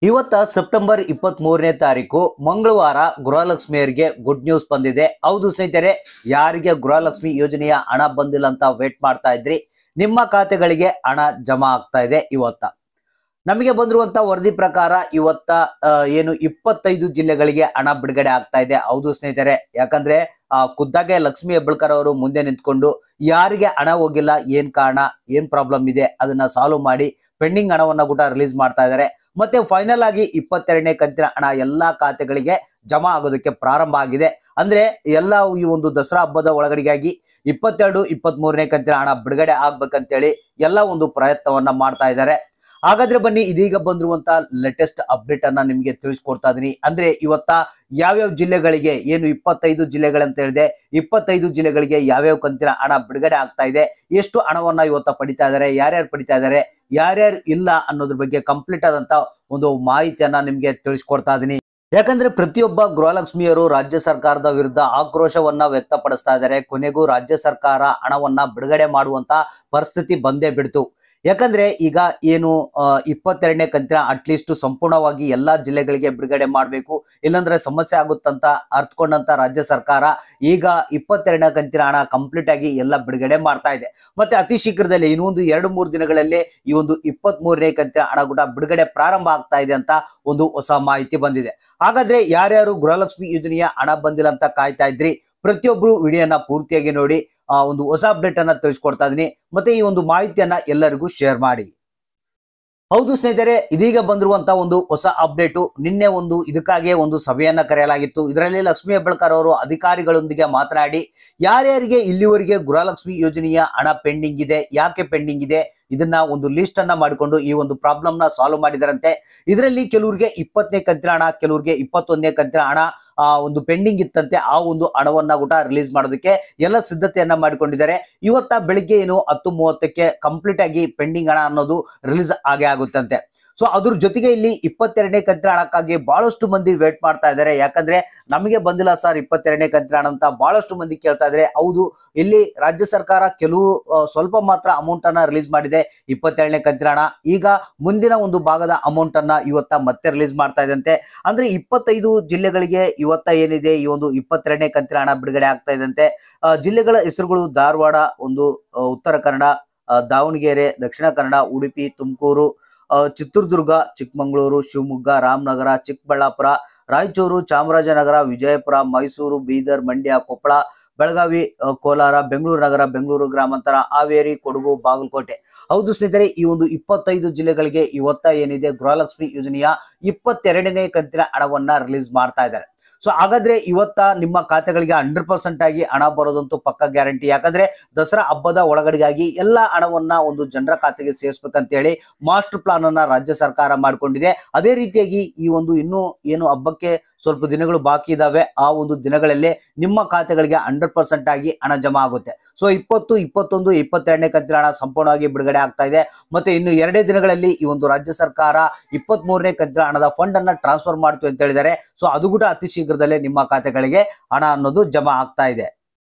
ಇವತ್ತ ಸೆಪ್ಟೆಂಬರ್ 23ನೇ ತಾರೀಕು ಮಂಗಳವಾರ ಗೃಹಲಕ್ಷ್ಮಿಯರಿಗೆ ಗುಡ್ ನ್ಯೂಸ್ ಬಂದಿದೆ. ಹೌದು ಸ್ನೇಹಿತರೆ, ಯಾರಿಗೆ ಗೃಹಲಕ್ಷ್ಮಿ ಯೋಜನೆಯ ಹಣ ಬಂದಿಲ್ಲ ಅಂತ ವೇಟ್ ಮಾಡ್ತಾ ಇದ್ರಿ, ನಿಮ್ಮ ಖಾತೆಗಳಿಗೆ ಹಣ ಜಮಾ ಆಗ್ತಾ ಇದೆ. ಇವತ್ತ ನಮಗೆ ಬಂದಿರುವಂತ ವರದಿ ಪ್ರಕಾರ ಇವತ್ತ ಏನು 25 ಜಿಲ್ಲೆಗಳಿಗೆ ಹಣ ಬಿಡುಗಡೆ ಆಗ್ತಾ ಇದೆ. ಹೌದು ಸ್ನೇಹಿತರೆ, ಯಾಕಂದ್ರೆ ಖುದ್ದಾಗೆ ಲಕ್ಷ್ಮಿ ಹೆಬ್ಬಾಳ್ಕರ್ ಅವರು ಮುಂದೆ ನಿಂತ್ಕೊಂಡು ಯಾರಿಗೆ ಹಣ ಹೋಗಿಲ್ಲ, ಏನ್ ಕಾರಣ, ಏನ್ ಪ್ರಾಬ್ಲಮ್ ಇದೆ ಅದನ್ನ ಸಾಲ್ವ್ ಮಾಡಿ ಪೆಂಡಿಂಗ್ ಹಣವನ್ನ ಕೂಡ ರಿಲೀಸ್ ಮಾಡ್ತಾ ಇದ್ದಾರೆ. ಮತ್ತೆ ಫೈನಲ್ ಆಗಿ 22ನೇ ಕಂತಿನ ಹಣ ಎಲ್ಲಾ ಖಾತೆಗಳಿಗೆ ಜಮಾ ಆಗೋದಕ್ಕೆ ಪ್ರಾರಂಭ ಆಗಿದೆ. ಅಂದ್ರೆ ಎಲ್ಲ ಈ ಒಂದು ದಸರಾ ಹಬ್ಬದ ಒಳಗಡೆಗಾಗಿ 22, 23ನೇ ಕಂತಿನ ಹಣ ಬಿಡುಗಡೆ ಆಗ್ಬೇಕಂತೇಳಿ ಎಲ್ಲ ಒಂದು ಪ್ರಯತ್ನವನ್ನ ಮಾಡ್ತಾ ಇದ್ದಾರೆ. ಹಾಗಾದ್ರೆ ಬನ್ನಿ, ಇದೀಗ ಬಂದಿರುವಂತ ಲೇಟೆಸ್ಟ್ ಅಪ್ಡೇಟ್ ಅನ್ನ ನಿಮ್ಗೆ ತಿಳಿಸ್ಕೊಡ್ತಾ ಇದೀನಿ. ಅಂದ್ರೆ ಇವತ್ತ ಯಾವ್ಯಾವ ಜಿಲ್ಲೆಗಳಿಗೆ, ಏನು 25 ಜಿಲ್ಲೆಗಳಂತ ಹೇಳಿದೆ, 25 ಜಿಲ್ಲೆಗಳಿಗೆ ಯಾವ್ಯಾವ ಕಂತಿನ ಹಣ ಬಿಡುಗಡೆ ಆಗ್ತಾ ಇದೆ, ಎಷ್ಟು ಹಣವನ್ನ ಇವತ್ತ ಪಡಿತಾ ಇದ್ದಾರೆ, ಯಾರ್ಯಾರು ಪಡಿತಾ ಇದ್ದಾರೆ, ಯಾರ್ಯಾರು ಇಲ್ಲ ಅನ್ನೋದ್ರ ಬಗ್ಗೆ ಕಂಪ್ಲೀಟ್ ಆದಂತ ಒಂದು ಮಾಹಿತಿಯನ್ನ ನಿಮ್ಗೆ ತಿಳಿಸ್ಕೊಡ್ತಾ ಇದೀನಿ. ಯಾಕಂದ್ರೆ ಪ್ರತಿಯೊಬ್ಬ ಗೃಹಲಕ್ಷ್ಮಿಯರು ರಾಜ್ಯ ಸರ್ಕಾರದ ವಿರುದ್ಧ ಆಕ್ರೋಶವನ್ನ ವ್ಯಕ್ತಪಡಿಸ್ತಾ ಇದ್ದಾರೆ. ಕೊನೆಗೂ ರಾಜ್ಯ ಸರ್ಕಾರ ಹಣವನ್ನ ಬಿಡುಗಡೆ ಮಾಡುವಂತ ಪರಿಸ್ಥಿತಿ ಬಂದೇ ಬಿಡ್ತು. ಯಾಕಂದ್ರೆ ಈಗ ಏನು 22ನೇ ಕಂತಿನ ಅಟ್ಲೀಸ್ಟ್ ಸಂಪೂರ್ಣವಾಗಿ ಎಲ್ಲಾ ಜಿಲ್ಲೆಗಳಿಗೆ ಬಿಡುಗಡೆ ಮಾಡಬೇಕು, ಇಲ್ಲಾಂದ್ರೆ ಸಮಸ್ಯೆ ಆಗುತ್ತಂತ ಅರ್ಥಕೊಂಡಂತ ರಾಜ್ಯ ಸರ್ಕಾರ ಈಗ 22ನೇ ಕಂತಿನ ಹಣ ಕಂಪ್ಲೀಟ್ ಆಗಿ ಎಲ್ಲ ಬಿಡುಗಡೆ ಮಾಡ್ತಾ ಇದೆ. ಮತ್ತೆ ಅತಿ ಶೀಘ್ರದಲ್ಲಿ ಇನ್ನೊಂದು 2-3 ದಿನಗಳಲ್ಲಿ ಈ ಒಂದು 23ನೇ ಕಂತಿನ ಹಣ ಕೂಡ ಬಿಡುಗಡೆ ಪ್ರಾರಂಭ ಆಗ್ತಾ ಇದೆ ಅಂತ ಒಂದು ಹೊಸ ಮಾಹಿತಿ ಬಂದಿದೆ. ಹಾಗಾದ್ರೆ ಯಾರ್ಯಾರು ಗೃಹಲಕ್ಷ್ಮಿ ಯೋಜನೆಯ ಹಣ ಬಂದಿಲ್ಲ ಅಂತ ಕಾಯ್ತಾ ಇದ್ರಿ, ಪ್ರತಿಯೊಬ್ರು ವಿಡಿಯೋನ ಪೂರ್ತಿಯಾಗಿ ನೋಡಿ ಒಂದು ಹೊಸ ಅಪ್ಡೇಟ್ ಅನ್ನ ತಿಳಿಸ್ಕೊಡ್ತಾ ಇದೀನಿ. ಮತ್ತೆ ಈ ಒಂದು ಮಾಹಿತಿಯನ್ನ ಎಲ್ಲರಿಗೂ ಶೇರ್ ಮಾಡಿ. ಹೌದು ಸ್ನೇಹಿತರೆ, ಇದೀಗ ಬಂದಿರುವಂತ ಒಂದು ಹೊಸ ಅಪ್ಡೇಟು. ನಿನ್ನೆ ಒಂದು ಇದಕ್ಕಾಗಿ ಒಂದು ಸಭೆಯನ್ನ ಕರೆಯಲಾಗಿತ್ತು. ಇದರಲ್ಲಿ ಲಕ್ಷ್ಮಿ ಹೆಬ್ಬಾಳ್ಕರ್ ಅವರು ಅಧಿಕಾರಿಗಳೊಂದಿಗೆ ಮಾತನಾಡಿ ಯಾರ್ಯಾರಿಗೆ ಇಲ್ಲಿವರೆಗೆ ಗೃಹಲಕ್ಷ್ಮಿ ಯೋಜನೆಯ ಹಣ ಪೆಂಡಿಂಗ್ ಇದೆ, ಯಾಕೆ ಪೆಂಡಿಂಗ್ ಇದೆ, ಇದನ್ನ ಒಂದು ಲಿಸ್ಟ್ ಅನ್ನ ಮಾಡಿಕೊಂಡು ಈ ಒಂದು ಪ್ರಾಬ್ಲಮ್ ನ ಸಾಲ್ವ್ ಮಾಡಿದಾರಂತೆ. ಇದರಲ್ಲಿ ಕೆಲವರಿಗೆ 20ನೇ ಕಂತಿನ ಹಣ, ಕೆಲವರಿಗೆ 21ನೇ ಕಂತಿನ ಹಣ ಒಂದು ಪೆಂಡಿಂಗ್ ಇತ್ತಂತೆ. ಆ ಒಂದು ಹಣವನ್ನ ಕೂಡ ರಿಲೀಸ್ ಮಾಡೋದಕ್ಕೆ ಎಲ್ಲ ಸಿದ್ಧತೆಯನ್ನ ಮಾಡಿಕೊಂಡಿದ್ದಾರೆ. ಇವತ್ತ ಬೆಳಿಗ್ಗೆ ಏನು 10:30ಕ್ಕೆ ಕಂಪ್ಲೀಟ್ ಆಗಿ ಪೆಂಡಿಂಗ್ ಹಣ ಅನ್ನೋದು ರಿಲೀಸ್ ಆಗೇ ಆಗುತ್ತಂತೆ. ಸೊ ಅದ್ರ ಜೊತೆಗೆ ಇಲ್ಲಿ 22ನೇ ಕಂತಿನ ಹಣಕ್ಕಾಗಿ ಬಹಳಷ್ಟು ಮಂದಿ ವೇಟ್ ಮಾಡ್ತಾ ಇದ್ದಾರೆ. ಯಾಕಂದ್ರೆ ನಮಗೆ ಬಂದಿಲ್ಲ ಸರ್ 22ನೇ ಕಂತಿನ ಹಣ ಅಂತ ಬಹಳಷ್ಟು ಮಂದಿ ಕೇಳ್ತಾ ಇದ್ದಾರೆ. ಹೌದು, ಇಲ್ಲಿ ರಾಜ್ಯ ಸರ್ಕಾರ ಕೆಲವು ಸ್ವಲ್ಪ ಮಾತ್ರ ಅಮೌಂಟ್ ಅನ್ನ ರಿಲೀಸ್ ಮಾಡಿದೆ 22ನೇ ಕಂತಿನ ಹಣ. ಈಗ ಮುಂದಿನ ಒಂದು ಭಾಗದ ಅಮೌಂಟ್ ಅನ್ನ ಇವತ್ತ ಮತ್ತೆ ರಿಲೀಸ್ ಮಾಡ್ತಾ ಇದಂತೆ. ಅಂದ್ರೆ 25 ಜಿಲ್ಲೆಗಳಿಗೆ ಇವತ್ತ ಏನಿದೆ ಈ ಒಂದು 22ನೇ ಕಂತಿನ ಹಣ ಬಿಡುಗಡೆ ಆಗ್ತಾ ಇದಂತೆ. ಜಿಲ್ಲೆಗಳ ಹೆಸರುಗಳು ಧಾರವಾಡ, ಒಂದು ಉತ್ತರ ಕನ್ನಡ, ದಾವಣಗೆರೆ, ದಕ್ಷಿಣ ಕನ್ನಡ, ಉಡುಪಿ, ತುಮಕೂರು, ಚಿತ್ರದುರ್ಗ, ಚಿಕ್ಕಮಗಳೂರು, ಶಿವಮೊಗ್ಗ, ರಾಮನಗರ, ಚಿಕ್ಕಬಳ್ಳಾಪುರ, ರಾಯಚೂರು, ಚಾಮರಾಜನಗರ, ವಿಜಯಪುರ, ಮೈಸೂರು, ಬೀದರ್, ಮಂಡ್ಯ, ಕೊಪ್ಪಳ, ಬೆಳಗಾವಿ, ಕೋಲಾರ, ಬೆಂಗಳೂರು ನಗರ, ಬೆಂಗಳೂರು ಗ್ರಾಮಾಂತರ, ಹಾವೇರಿ, ಕೊಡಗು, ಬಾಗಲಕೋಟೆ. ಹೌದು ಸ್ನೇಹಿತರೆ, ಈ ಒಂದು 25 ಜಿಲ್ಲೆಗಳಿಗೆ ಇವತ್ತ ಏನಿದೆ ಗೃಹಲಕ್ಷ್ಮಿ ಯೋಜನೆಯ 22ನೇ ಕಂತಿನ ಹಣವನ್ನ ರಿಲೀಸ್ ಮಾಡ್ತಾ ಇದ್ದಾರೆ. ಸೊ ಹಾಗಾದ್ರೆ ಇವತ್ತ ನಿಮ್ಮ ಖಾತೆಗಳಿಗೆ 100% ಆಗಿ ಹಣ ಬರೋದಂತೂ ಪಕ್ಕ ಗ್ಯಾರಂಟಿ. ಯಾಕಂದ್ರೆ ದಸರಾ ಹಬ್ಬದ ಒಳಗಡೆಗಾಗಿ ಎಲ್ಲ ಹಣವನ್ನ ಒಂದು ಜನರ ಖಾತೆಗೆ ಸೇರಿಸಬೇಕಂತ ಹೇಳಿ ಮಾಸ್ಟರ್ ಪ್ಲಾನ್ ಅನ್ನ ರಾಜ್ಯ ಸರ್ಕಾರ ಮಾಡಿಕೊಂಡಿದೆ. ಅದೇ ರೀತಿಯಾಗಿ ಈ ಒಂದು ಇನ್ನೂ ಏನು ಹಬ್ಬಕ್ಕೆ ಸ್ವಲ್ಪ ದಿನಗಳು ಬಾಕಿ ಇದಾವೆ, ಆ ಒಂದು ದಿನಗಳಲ್ಲಿ ನಿಮ್ಮ ಖಾತೆಗಳಿಗೆ 100% ಆಗಿ ಹಣ ಜಮಾ ಆಗುತ್ತೆ. ಸೊ 20, 21, 22ನೇ ಕಂತಿನ ಹಣ ಸಂಪೂರ್ಣವಾಗಿ ಬಿಡುಗಡೆ ಆಗ್ತಾ ಇದೆ. ಮತ್ತೆ ಇನ್ನು 2 ದಿನಗಳಲ್ಲಿ ಈ ಒಂದು ರಾಜ್ಯ ಸರ್ಕಾರ 23ನೇ ಕಂತಿನ ಹಣದ ಫಂಡ್ ಅನ್ನ ಟ್ರಾನ್ಸ್ಫರ್ ಮಾಡ್ತೀವಿ ಅಂತ ಹೇಳಿದ್ದಾರೆ. ಸೊ ಅದು ಕೂಡ ಅತಿ ಶೀಘ್ರದಲ್ಲೇ ನಿಮ್ಮ ಖಾತೆಗಳಿಗೆ ಹಣ ಅನ್ನೋದು ಜಮಾ ಆಗ್ತಾ ಇದೆ.